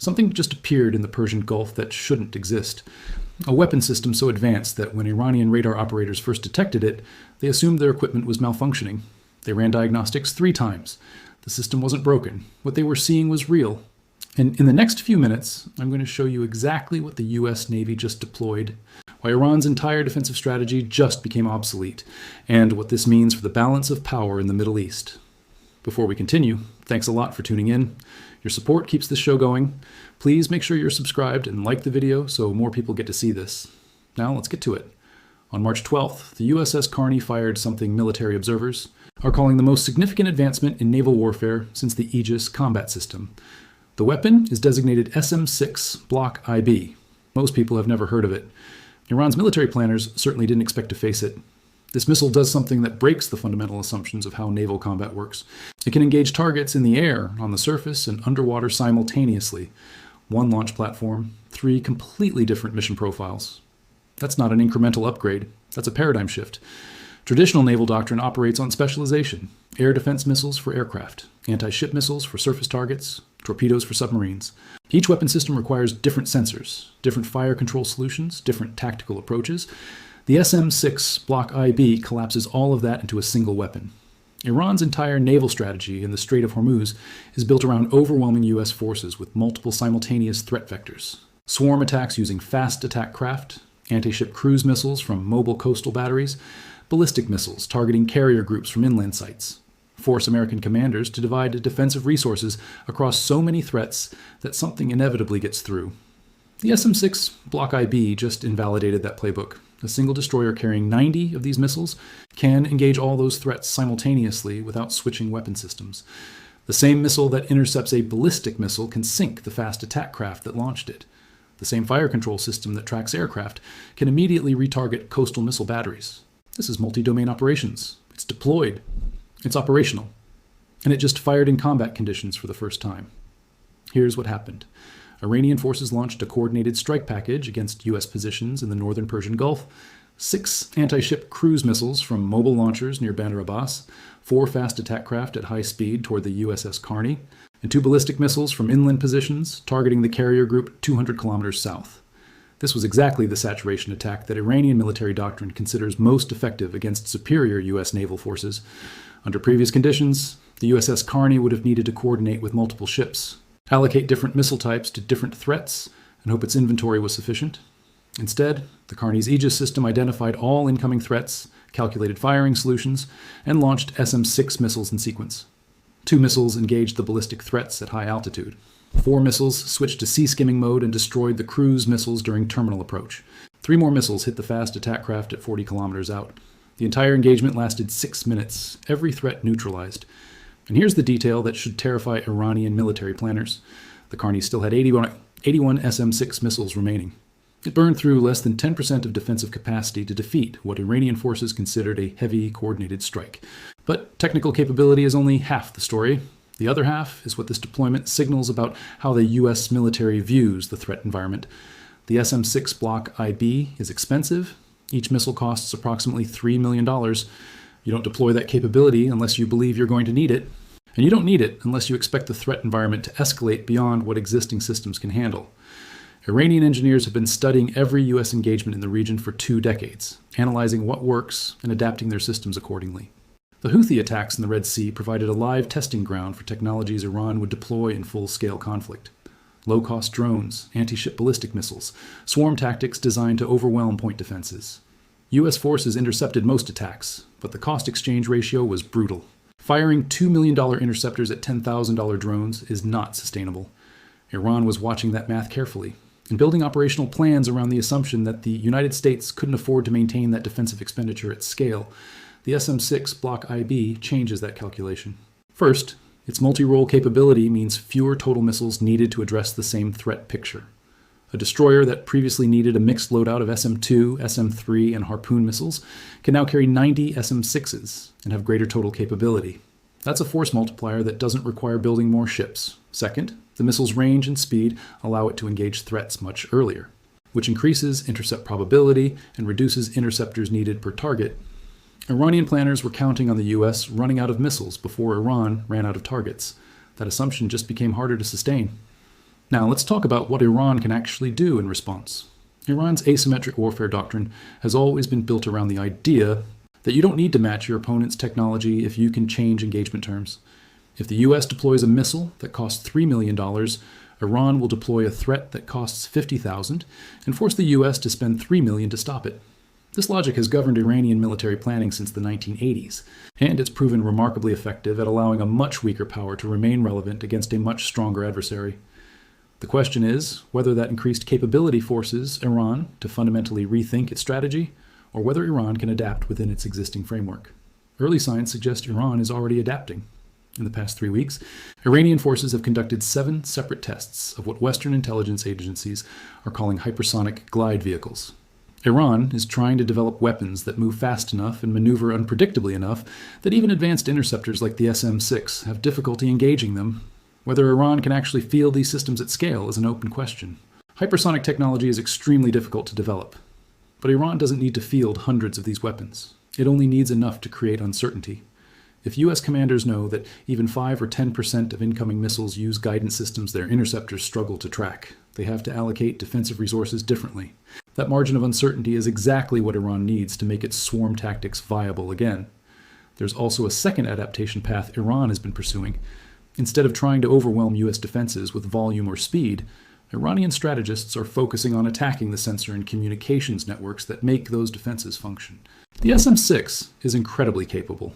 Something just appeared in the Persian Gulf that shouldn't exist. A weapon system so advanced that when Iranian radar operators first detected it, they assumed their equipment was malfunctioning. They ran diagnostics 3 times. The system wasn't broken. What they were seeing was real. And in the next few minutes, I'm going to show you exactly what the US Navy just deployed, why Iran's entire defensive strategy just became obsolete, and what this means for the balance of power in the Middle East. Before we continue, thanks a lot for tuning in. Your support keeps this show going. Please make sure you're subscribed and like the video so more people get to see this. Now let's get to it. On March 12th, the USS Carney fired something military observers are calling the most significant advancement in naval warfare since the Aegis combat system. The weapon is designated SM-6 Block IB. Most people have never heard of it. Iran's military planners certainly didn't expect to face it. This missile does something that breaks the fundamental assumptions of how naval combat works. It can engage targets in the air, on the surface, and underwater simultaneously. 1 launch platform, 3 completely different mission profiles. That's not an incremental upgrade. That's a paradigm shift. Traditional naval doctrine operates on specialization. Air defense missiles for aircraft, anti-ship missiles for surface targets, torpedoes for submarines. Each weapon system requires different sensors, different fire control solutions, different tactical approaches. The SM-6 Block IB collapses all of that into a single weapon. Iran's entire naval strategy in the Strait of Hormuz is built around overwhelming US forces with multiple simultaneous threat vectors. Swarm attacks using fast attack craft, anti-ship cruise missiles from mobile coastal batteries, ballistic missiles targeting carrier groups from inland sites. Force American commanders to divide defensive resources across so many threats that something inevitably gets through. The SM-6 Block IB just invalidated that playbook. A single destroyer carrying 90 of these missiles can engage all those threats simultaneously without switching weapon systems. The same missile that intercepts a ballistic missile can sink the fast attack craft that launched it. The same fire control system that tracks aircraft can immediately retarget coastal missile batteries. This is multi-domain operations. It's deployed. It's operational. And it just fired in combat conditions for the first time. Here's what happened. Iranian forces launched a coordinated strike package against US positions in the northern Persian Gulf, 6 anti-ship cruise missiles from mobile launchers near Bandar Abbas, 4 fast attack craft at high speed toward the USS Carney, and 2 ballistic missiles from inland positions targeting the carrier group 200 kilometers south. This was exactly the saturation attack that Iranian military doctrine considers most effective against superior US naval forces. Under previous conditions, the USS Carney would have needed to coordinate with multiple ships, allocate different missile types to different threats, and hope its inventory was sufficient. Instead, the Carney's Aegis system identified all incoming threats, calculated firing solutions, and launched SM-6 missiles in sequence. 2 missiles engaged the ballistic threats at high altitude. 4 missiles switched to sea-skimming mode and destroyed the cruise missiles during terminal approach. 3 more missiles hit the fast attack craft at 40 kilometers out. The entire engagement lasted 6 minutes, every threat neutralized. And here's the detail that should terrify Iranian military planners. The Carney still had 81 SM-6 missiles remaining. It burned through less than 10% of defensive capacity to defeat what Iranian forces considered a heavy, coordinated strike. But technical capability is only half the story. The other half is what this deployment signals about how the US military views the threat environment. The SM-6 Block IB is expensive. Each missile costs approximately $3 million. You don't deploy that capability unless you believe you're going to need it. And you don't need it unless you expect the threat environment to escalate beyond what existing systems can handle. Iranian engineers have been studying every US engagement in the region for 2 decades, analyzing what works and adapting their systems accordingly. The Houthi attacks in the Red Sea provided a live testing ground for technologies Iran would deploy in full-scale conflict. Low-cost drones, anti-ship ballistic missiles, swarm tactics designed to overwhelm point defenses. US forces intercepted most attacks, but the cost exchange ratio was brutal. Firing $2 million interceptors at $10,000 drones is not sustainable. Iran was watching that math carefully and building operational plans around the assumption that the United States couldn't afford to maintain that defensive expenditure at scale. The SM-6 Block IB changes that calculation. First, its multi-role capability means fewer total missiles needed to address the same threat picture. A destroyer that previously needed a mixed loadout of SM-2, SM-3, and Harpoon missiles can now carry 90 SM-6s and have greater total capability. That's a force multiplier that doesn't require building more ships. Second, the missile's range and speed allow it to engage threats much earlier, which increases intercept probability and reduces interceptors needed per target. Iranian planners were counting on the US running out of missiles before Iran ran out of targets. That assumption just became harder to sustain. Now, let's talk about what Iran can actually do in response. Iran's asymmetric warfare doctrine has always been built around the idea that you don't need to match your opponent's technology if you can change engagement terms. If the US deploys a missile that costs $3 million, Iran will deploy a threat that costs $50,000 and force the US to spend $3 million to stop it. This logic has governed Iranian military planning since the 1980s, and it's proven remarkably effective at allowing a much weaker power to remain relevant against a much stronger adversary. The question is whether that increased capability forces Iran to fundamentally rethink its strategy, or whether Iran can adapt within its existing framework. Early signs suggest Iran is already adapting. In the past 3 weeks, Iranian forces have conducted 7 separate tests of what Western intelligence agencies are calling hypersonic glide vehicles. Iran is trying to develop weapons that move fast enough and maneuver unpredictably enough that even advanced interceptors like the SM-6 have difficulty engaging them. Whether Iran can actually field these systems at scale is an open question. Hypersonic technology is extremely difficult to develop, but Iran doesn't need to field hundreds of these weapons. It only needs enough to create uncertainty. If US commanders know that even 5 or 10% of incoming missiles use guidance systems their interceptors struggle to track, they have to allocate defensive resources differently. That margin of uncertainty is exactly what Iran needs to make its swarm tactics viable again. There's also a second adaptation path Iran has been pursuing. Instead of trying to overwhelm US defenses with volume or speed, Iranian strategists are focusing on attacking the sensor and communications networks that make those defenses function. The SM-6 is incredibly capable,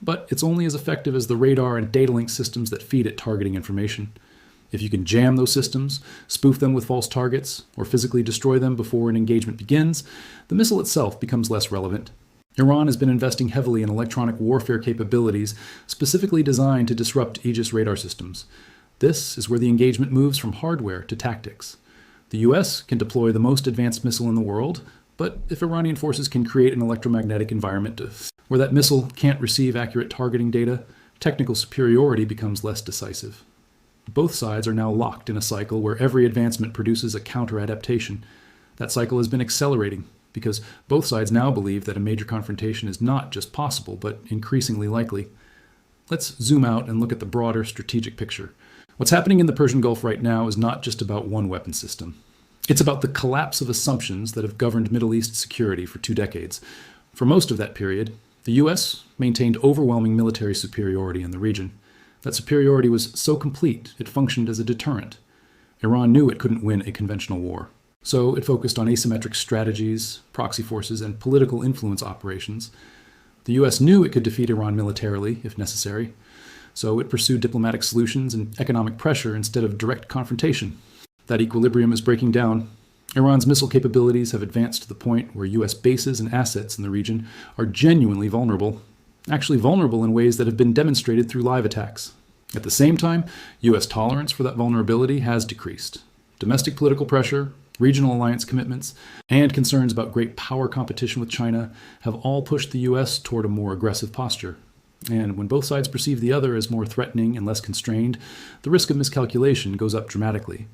but it's only as effective as the radar and data link systems that feed it targeting information. If you can jam those systems, spoof them with false targets, or physically destroy them before an engagement begins, the missile itself becomes less relevant. Iran has been investing heavily in electronic warfare capabilities specifically designed to disrupt Aegis radar systems. This is where the engagement moves from hardware to tactics. The US can deploy the most advanced missile in the world, but if Iranian forces can create an electromagnetic environment where that missile can't receive accurate targeting data, technical superiority becomes less decisive. Both sides are now locked in a cycle where every advancement produces a counter-adaptation. That cycle has been accelerating because both sides now believe that a major confrontation is not just possible, but increasingly likely. Let's zoom out and look at the broader strategic picture. What's happening in the Persian Gulf right now is not just about one weapon system. It's about the collapse of assumptions that have governed Middle East security for 2 decades. For most of that period, the US maintained overwhelming military superiority in the region. That superiority was so complete, it functioned as a deterrent. Iran knew it couldn't win a conventional war, so it focused on asymmetric strategies, proxy forces, and political influence operations. The US knew it could defeat Iran militarily, if necessary, so it pursued diplomatic solutions and economic pressure instead of direct confrontation. That equilibrium is breaking down. Iran's missile capabilities have advanced to the point where US bases and assets in the region are genuinely vulnerable. Actually vulnerable in ways that have been demonstrated through live attacks. At the same time, US tolerance for that vulnerability has decreased. Domestic political pressure, regional alliance commitments, and concerns about great power competition with China have all pushed the US toward a more aggressive posture. And when both sides perceive the other as more threatening and less constrained, the risk of miscalculation goes up dramatically.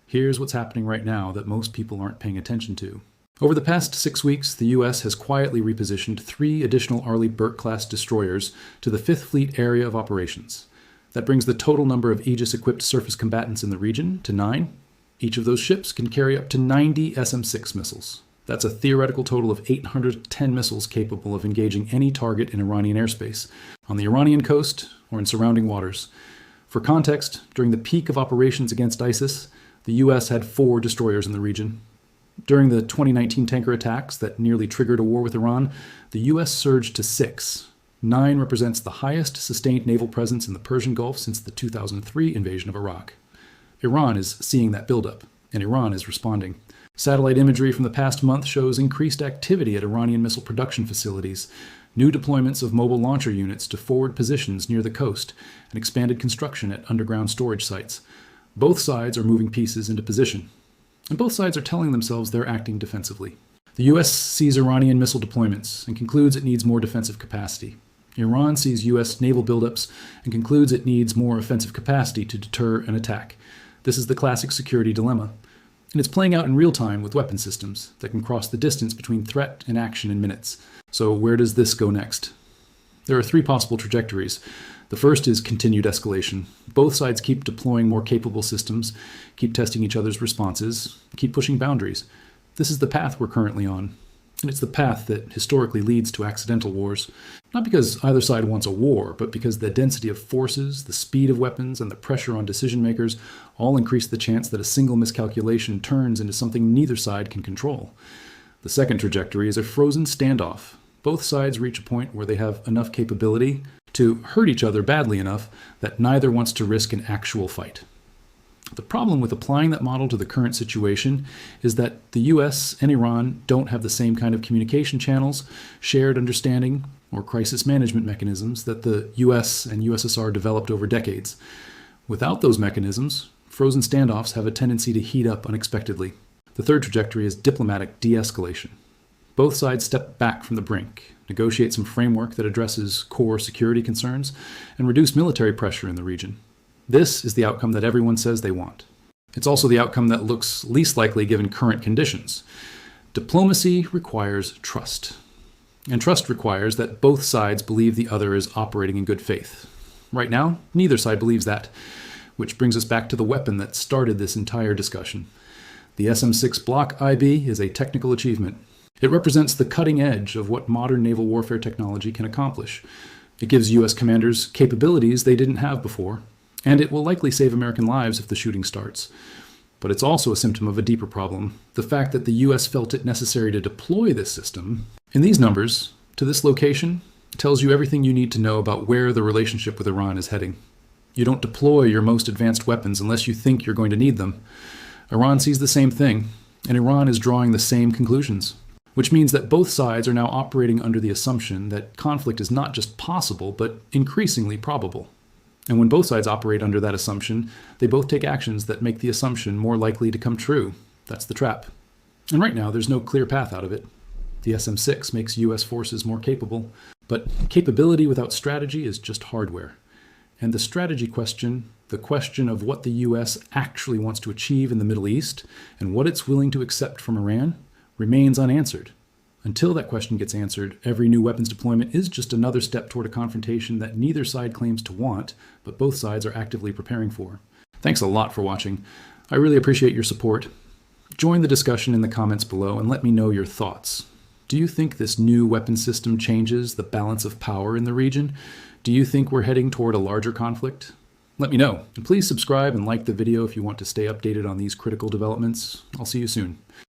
Here's what's happening right now that most people aren't paying attention to. Over the past 6 weeks, the U.S. has quietly repositioned 3 additional Arleigh Burke-class destroyers to the 5th Fleet area of operations. That brings the total number of Aegis-equipped surface combatants in the region to 9. Each of those ships can carry up to 90 SM-6 missiles. That's a theoretical total of 810 missiles capable of engaging any target in Iranian airspace, on the Iranian coast or in surrounding waters. For context, during the peak of operations against ISIS, the U.S. had 4 destroyers in the region. During the 2019 tanker attacks that nearly triggered a war with Iran, the U.S. surged to 6. 9 represents the highest sustained naval presence in the Persian Gulf since the 2003 invasion of Iraq. Iran is seeing that buildup, and Iran is responding. Satellite imagery from the past month shows increased activity at Iranian missile production facilities, new deployments of mobile launcher units to forward positions near the coast, and expanded construction at underground storage sites. Both sides are moving pieces into position. And both sides are telling themselves they're acting defensively. The U.S. sees Iranian missile deployments and concludes it needs more defensive capacity. Iran sees U.S. naval buildups and concludes it needs more offensive capacity to deter an attack. This is the classic security dilemma. And it's playing out in real time with weapon systems that can cross the distance between threat and action in minutes. So where does this go next? There are 3 possible trajectories. The The first is continued escalation. Both sides keep deploying more capable systems, keep testing each other's responses, keep pushing boundaries. This is the path we're currently on. And it's the path that historically leads to accidental wars. Not because either side wants a war, but because the density of forces, the speed of weapons, and the pressure on decision makers all increase the chance that a single miscalculation turns into something neither side can control. The second trajectory is a frozen standoff. Both sides reach a point where they have enough capability to hurt each other badly enough that neither wants to risk an actual fight. The problem with applying that model to the current situation is that the US and Iran don't have the same kind of communication channels, shared understanding, or crisis management mechanisms that the US and USSR developed over decades. Without those mechanisms, frozen standoffs have a tendency to heat up unexpectedly. The third trajectory is diplomatic de-escalation. Both sides step back from the brink, negotiate some framework that addresses core security concerns, and reduce military pressure in the region. This is the outcome that everyone says they want. It's also the outcome that looks least likely given current conditions. Diplomacy requires trust. And trust requires that both sides believe the other is operating in good faith. Right now, neither side believes that, which brings us back to the weapon that started this entire discussion. The SM-6 Block IB is a technical achievement. It represents the cutting edge of what modern naval warfare technology can accomplish. It gives U.S. commanders capabilities they didn't have before, and it will likely save American lives if the shooting starts. But it's also a symptom of a deeper problem, the fact that the U.S. felt it necessary to deploy this system. In these numbers, to this location, tells you everything you need to know about where the relationship with Iran is heading. You don't deploy your most advanced weapons unless you think you're going to need them. Iran sees the same thing, and Iran is drawing the same conclusions, which means that both sides are now operating under the assumption that conflict is not just possible, but increasingly probable. And when both sides operate under that assumption, they both take actions that make the assumption more likely to come true. That's the trap. And right now, there's no clear path out of it. The SM-6 makes U.S. forces more capable, but capability without strategy is just hardware. And the strategy question, the question of what the U.S. actually wants to achieve in the Middle East and what it's willing to accept from Iran, remains unanswered. Until that question gets answered, every new weapons deployment is just another step toward a confrontation that neither side claims to want, but both sides are actively preparing for. Thanks a lot for watching. I really appreciate your support. Join the discussion in the comments below and let me know your thoughts. Do you think this new weapon system changes the balance of power in the region? Do you think we're heading toward a larger conflict? Let me know, and please subscribe and like the video if you want to stay updated on these critical developments. I'll see you soon.